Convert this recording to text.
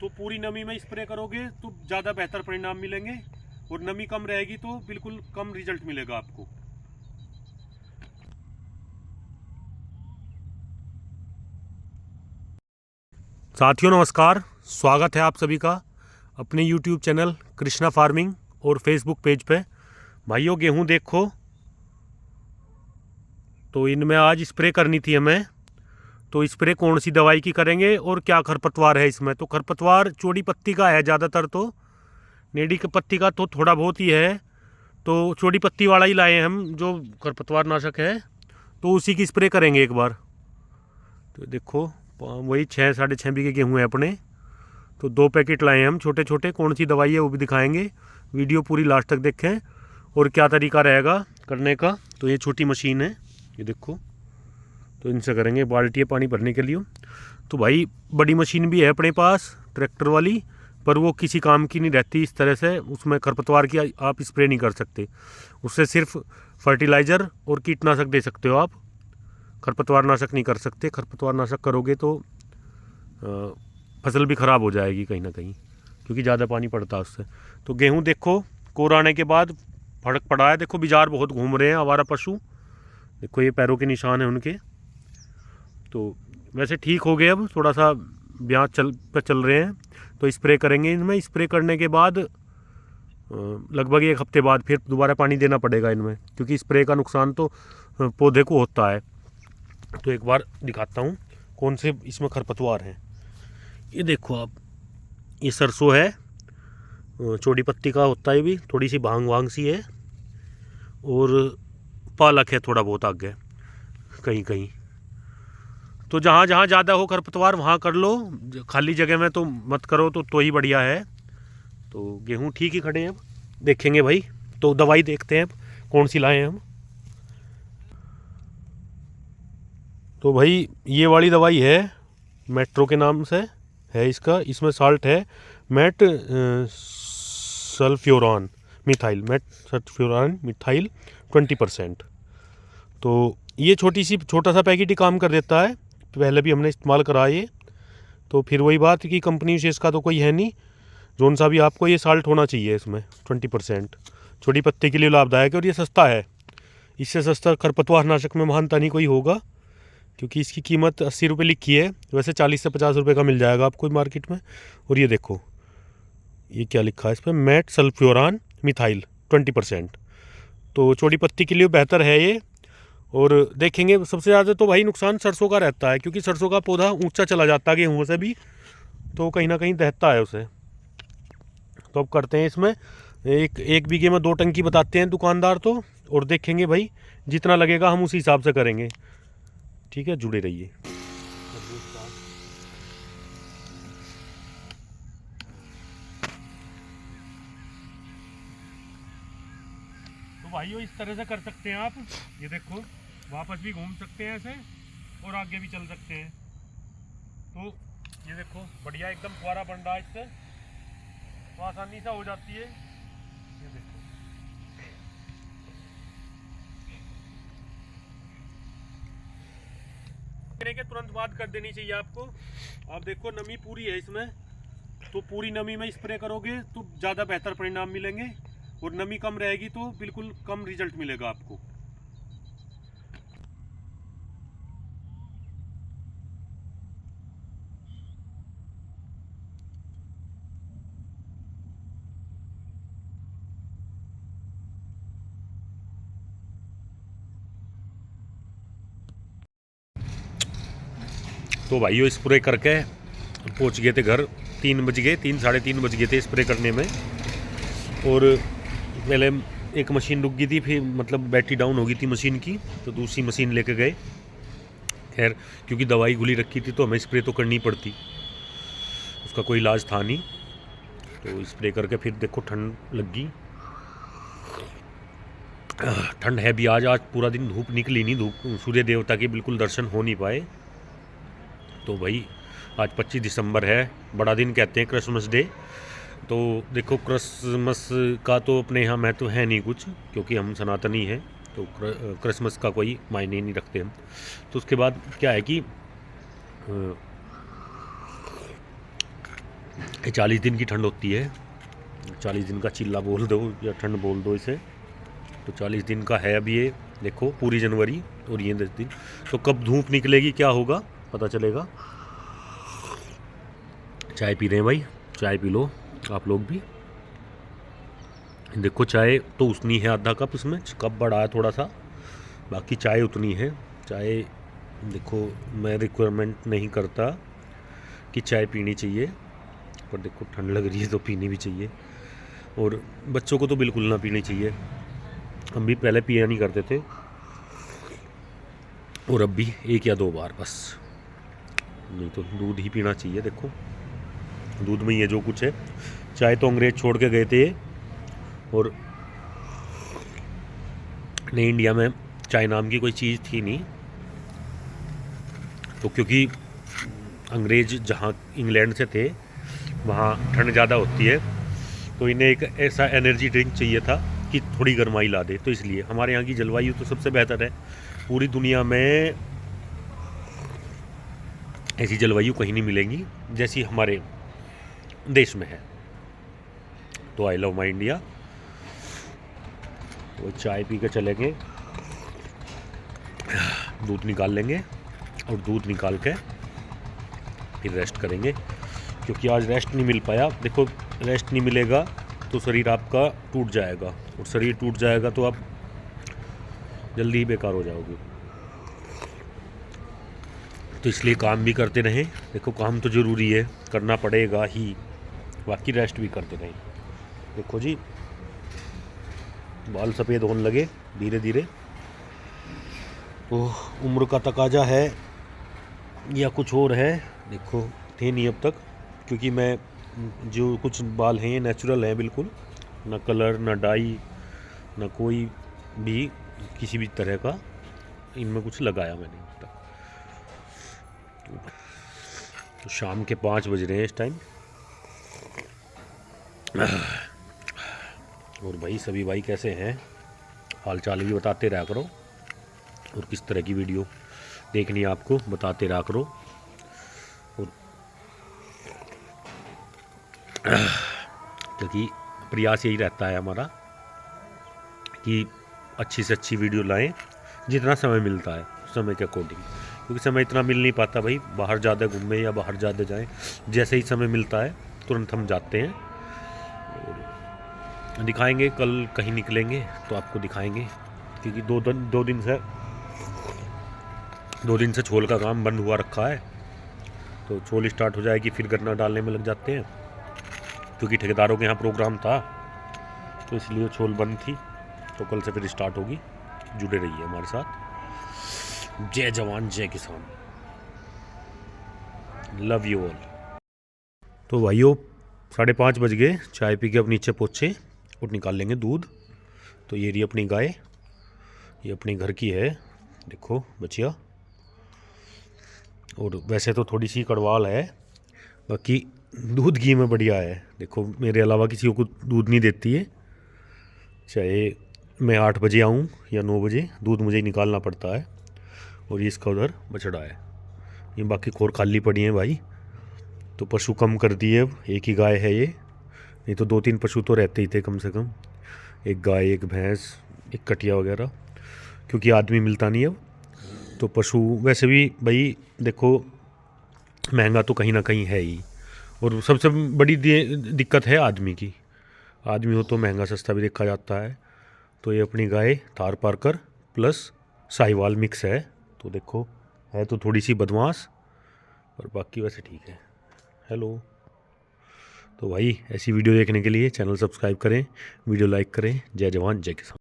तो पूरी नमी में स्प्रे करोगे तो ज़्यादा बेहतर परिणाम मिलेंगे, और नमी कम रहेगी तो बिल्कुल कम रिजल्ट मिलेगा आपको। साथियों नमस्कार, स्वागत है आप सभी का अपने YouTube चैनल कृष्णा फार्मिंग और फेसबुक पेज पे। भाइयों गेहूं देखो, तो इनमें आज स्प्रे करनी थी हमें। तो स्प्रे कौन सी दवाई की करेंगे और क्या खरपतवार है इसमें? तो खरपतवार चौड़ी पत्ती का है ज़्यादातर, तो नेडी की पत्ती का तो थोड़ा बहुत ही है। तो चौड़ी पत्ती वाला ही लाए हम जो खरपतवार नाशक है, तो उसी की स्प्रे करेंगे एक बार। तो देखो वही 6-6.5 बीघे गेहूँ है अपने, तो 2 पैकेट लाए हैं हम छोटे छोटे। कौन सी दवाई है वो भी दिखाएंगे, वीडियो पूरी लास्ट तक देखें और क्या तरीका रहेगा करने का। तो ये छोटी मशीन है, ये देखो, तो इनसे करेंगे। बाल्टी है पानी भरने के लिए। तो भाई बड़ी मशीन भी है अपने पास ट्रैक्टर वाली, पर वो किसी काम की नहीं रहती इस तरह से। उसमें खरपतवार की आप स्प्रे नहीं कर सकते, उससे सिर्फ फर्टिलाइज़र और कीटनाशक दे सकते हो आप, खरपतवार नाशक नहीं कर सकते। खरपतवार नाशक करोगे तो फसल भी ख़राब हो जाएगी कहीं ना कहीं, क्योंकि ज़्यादा पानी पड़ता है उससे। तो गेहूँ देखो कोर आने के बाद फड़क पड़ा है। देखो बिजार बहुत घूम रहे हैं आवारा पशु, देखो ये पैरों के निशान हैं उनके। तो वैसे ठीक हो गए, अब थोड़ा सा ब्याज चल रहे हैं। तो स्प्रे करेंगे इनमें। स्प्रे करने के बाद लगभग 1 हफ्ते बाद फिर दोबारा पानी देना पड़ेगा इनमें, क्योंकि स्प्रे का नुकसान तो पौधे को होता है। तो एक बार दिखाता हूँ कौन से इसमें खरपतवार हैं। ये देखो आप, ये सरसों है, चौड़ी पत्ती का होता है, भी थोड़ी सी भांग वांग सी है, और पालक है थोड़ा बहुत आगे कहीं कहीं। तो जहाँ जहाँ ज़्यादा हो खरपतवार वहाँ कर लो, खाली जगह में तो मत करो, तो ही बढ़िया है। तो गेहूँ ठीक ही खड़े हैं, अब देखेंगे भाई। तो दवाई देखते हैं अब कौन सी लाए हैं हम। तो भाई ये वाली दवाई है, मेट्रो के नाम से है इसका। इसमें साल्ट है मेट सल्फ्यूरान मिथाइल, मेट सल्फ्यूरान मिथाइल 20%। तो ये छोटा सा पैकेट ही काम कर देता है, पहले भी हमने इस्तेमाल करा ये। तो फिर वही बात कि कंपनी विशेष का तो कोई है नहीं, जोन सा भी आपको ये साल्ट होना चाहिए इसमें 20%। छोटी पत्ती के लिए लाभदायक है और ये सस्ता है। इससे सस्ता खरपतवार नाशक में मानता नहीं कोई होगा, क्योंकि इसकी कीमत 80 रुपये लिखी है, वैसे 40 से 50 रुपये का मिल जाएगा आपको मार्केट में। और ये देखो ये क्या लिखा है इस पर, मेट सल्फ्यूरान मिथाइल 20%। तो छोटी पत्ती के लिए बेहतर है ये। और देखेंगे सबसे ज़्यादा तो भाई नुकसान सरसों का रहता है, क्योंकि सरसों का पौधा ऊंचा चला जाता है गेहूँ से भी, तो कहीं ना कहीं दहता है उसे। तो अब करते हैं इसमें एक बीघे में 2 टंकी बताते हैं दुकानदार तो, और देखेंगे भाई जितना लगेगा हम उसी हिसाब से करेंगे। ठीक है, जुड़े रहिए। तो भाइयों इस तरह से कर सकते हैं आप, ये देखो वापस भी घूम सकते हैं ऐसे, और आगे भी चल सकते हैं। तो ये देखो बढ़िया एकदम फुहारा बन रहा है इससे, तो आसानी से हो जाती है। ये देखो के तुरंत बाद कर देनी चाहिए आपको। आप देखो नमी पूरी है इसमें, तो पूरी नमी में स्प्रे करोगे तो ज़्यादा बेहतर परिणाम मिलेंगे, और नमी कम रहेगी तो बिल्कुल कम रिजल्ट मिलेगा आपको। तो भाइयों स्प्रे करके पहुंच गए थे घर, 3 बज गए, 3-3:30 बज गए थे स्प्रे करने में। और पहले एक मशीन रुक गई थी, फिर मतलब बैटरी डाउन हो गई थी मशीन की, तो दूसरी मशीन लेके गए। खैर क्योंकि दवाई घुली रखी थी तो हमें स्प्रे तो करनी पड़ती, उसका कोई इलाज था नहीं। तो स्प्रे करके फिर देखो ठंड लग गई। ठंड है भी आज पूरा दिन धूप निकली नहीं, धूप सूर्य देवता के बिल्कुल दर्शन हो नहीं पाए। तो भाई आज 25 दिसंबर है, बड़ा दिन कहते हैं, क्रिसमस डे। तो देखो क्रिसमस का तो अपने यहाँ महत्व है नहीं कुछ, क्योंकि हम सनातनी हैं, तो क्रिसमस का कोई मायने नहीं रखते हम। तो उसके बाद क्या है कि ये 40 दिन की ठंड होती है, 40 दिन का चिल्ला बोल दो या ठंड बोल दो इसे। तो 40 दिन का है अभी ये, देखो पूरी जनवरी और ये 10 दिन। तो कब धूप निकलेगी क्या होगा पता चलेगा। चाय पी रहे हैं भाई, चाय पी लो आप लोग भी। देखो चाय तो उतनी है, आधा कप, इसमें कप बढ़ा है थोड़ा सा, बाकी चाय उतनी है। चाय देखो मैं रिक्वायरमेंट नहीं करता कि चाय पीनी चाहिए, पर देखो ठंड लग रही है तो पीनी भी चाहिए। और बच्चों को तो बिल्कुल ना पीनी चाहिए, हम भी पहले पिया नहीं करते थे, और अब भी 1 या 2 बार बस, नहीं तो दूध ही पीना चाहिए। देखो दूध में ये जो कुछ है, चाय तो अंग्रेज छोड़ के गए थे, और नई इंडिया में चाय नाम की कोई चीज़ थी नहीं। तो क्योंकि अंग्रेज जहाँ इंग्लैंड से थे वहाँ ठंड ज़्यादा होती है, तो इन्हें एक ऐसा एनर्जी ड्रिंक चाहिए था कि थोड़ी गर्माई ला दे। तो इसलिए हमारे यहाँ की जलवायु तो सबसे बेहतर है, पूरी दुनिया में ऐसी जलवायु कहीं नहीं मिलेंगी जैसी हमारे देश में है। तो आई लव माई इंडिया। वो चाय पी के चलेंगे, दूध निकाल लेंगे, और दूध निकाल के फिर रेस्ट करेंगे, क्योंकि आज रेस्ट नहीं मिल पाया। देखो रेस्ट नहीं मिलेगा तो शरीर आपका टूट जाएगा, और शरीर टूट जाएगा तो आप जल्दी ही बेकार हो जाओगे। तो इसलिए काम भी करते रहें। देखो काम तो ज़रूरी है, करना पड़ेगा ही, बाकी रेस्ट भी करते रहें। देखो जी बाल सफ़ेद होने लगे धीरे धीरे। तो उम्र का तकाजा है या कुछ और है, देखो थे नहीं अब तक, क्योंकि मैं जो कुछ बाल हैं ये नेचुरल हैं बिल्कुल, ना कलर ना डाई ना कोई भी किसी भी तरह का इनमें कुछ लगाया मैंने अब तक। तो शाम के 5 बज रहे हैं इस टाइम। और भाई सभी भाई कैसे हैं, हाल चाल भी बताते रहा करो, और किस तरह की वीडियो देखनी है आपको बताते रहा करो। और क्योंकि प्रयास यही रहता है हमारा कि अच्छी से अच्छी वीडियो लाएं, जितना समय मिलता है समय के अकॉर्डिंग, क्योंकि समय इतना मिल नहीं पाता भाई, बाहर ज़्यादा घूमें या बाहर ज़्यादा जाएं, जैसे ही समय मिलता है तुरंत हम जाते हैं। और दिखाएंगे, कल कहीं निकलेंगे तो आपको दिखाएंगे, क्योंकि दो दिन से छोल का काम बंद हुआ रखा है। तो छोल स्टार्ट हो जाएगी फिर गन्ना डालने में लग जाते हैं, क्योंकि ठेकेदारों के यहाँ प्रोग्राम था तो इसलिए छोल बंद थी। तो कल से फिर स्टार्ट होगी, जुड़े रहिए हमारे साथ। जय जवान जय किसान, लव यू ऑल। तो भाइयों 5:30 बज गए, चाय पी के अब नीचे पहुँचे और निकाल लेंगे दूध। तो ये रही अपनी गाय, ये अपने घर की है, देखो बचिया। और वैसे तो थोड़ी सी कड़वाल है, बाकी दूध घी में बढ़िया है। देखो मेरे अलावा किसी को दूध नहीं देती है, चाहे मैं 8 बजे आऊँ या 9 बजे, दूध मुझे ही निकालना पड़ता है। और ये इसका उधर बछड़ा है, ये बाकी खोर खाली पड़ी हैं भाई। तो पशु कम कर दिए, अब एक ही गाय है ये, नहीं तो 2-3 पशु तो रहते ही थे कम से कम, एक गाय एक भैंस एक कटिया वगैरह, क्योंकि आदमी मिलता नहीं अब। तो पशु वैसे भी भाई देखो महंगा तो कहीं ना कहीं है ही, और सबसे बड़ी दिक्कत है आदमी की, आदमी हो तो महंगा सस्ता भी देखा जाता है। तो ये अपनी गाय थार पारकर प्लस साहिवाल मिक्स है। तो देखो है तो थोड़ी सी बदमाश, और बाकी वैसे ठीक है। हेलो। तो भाई ऐसी वीडियो देखने के लिए चैनल सब्सक्राइब करें, वीडियो लाइक करें। जय जवान जय किसान।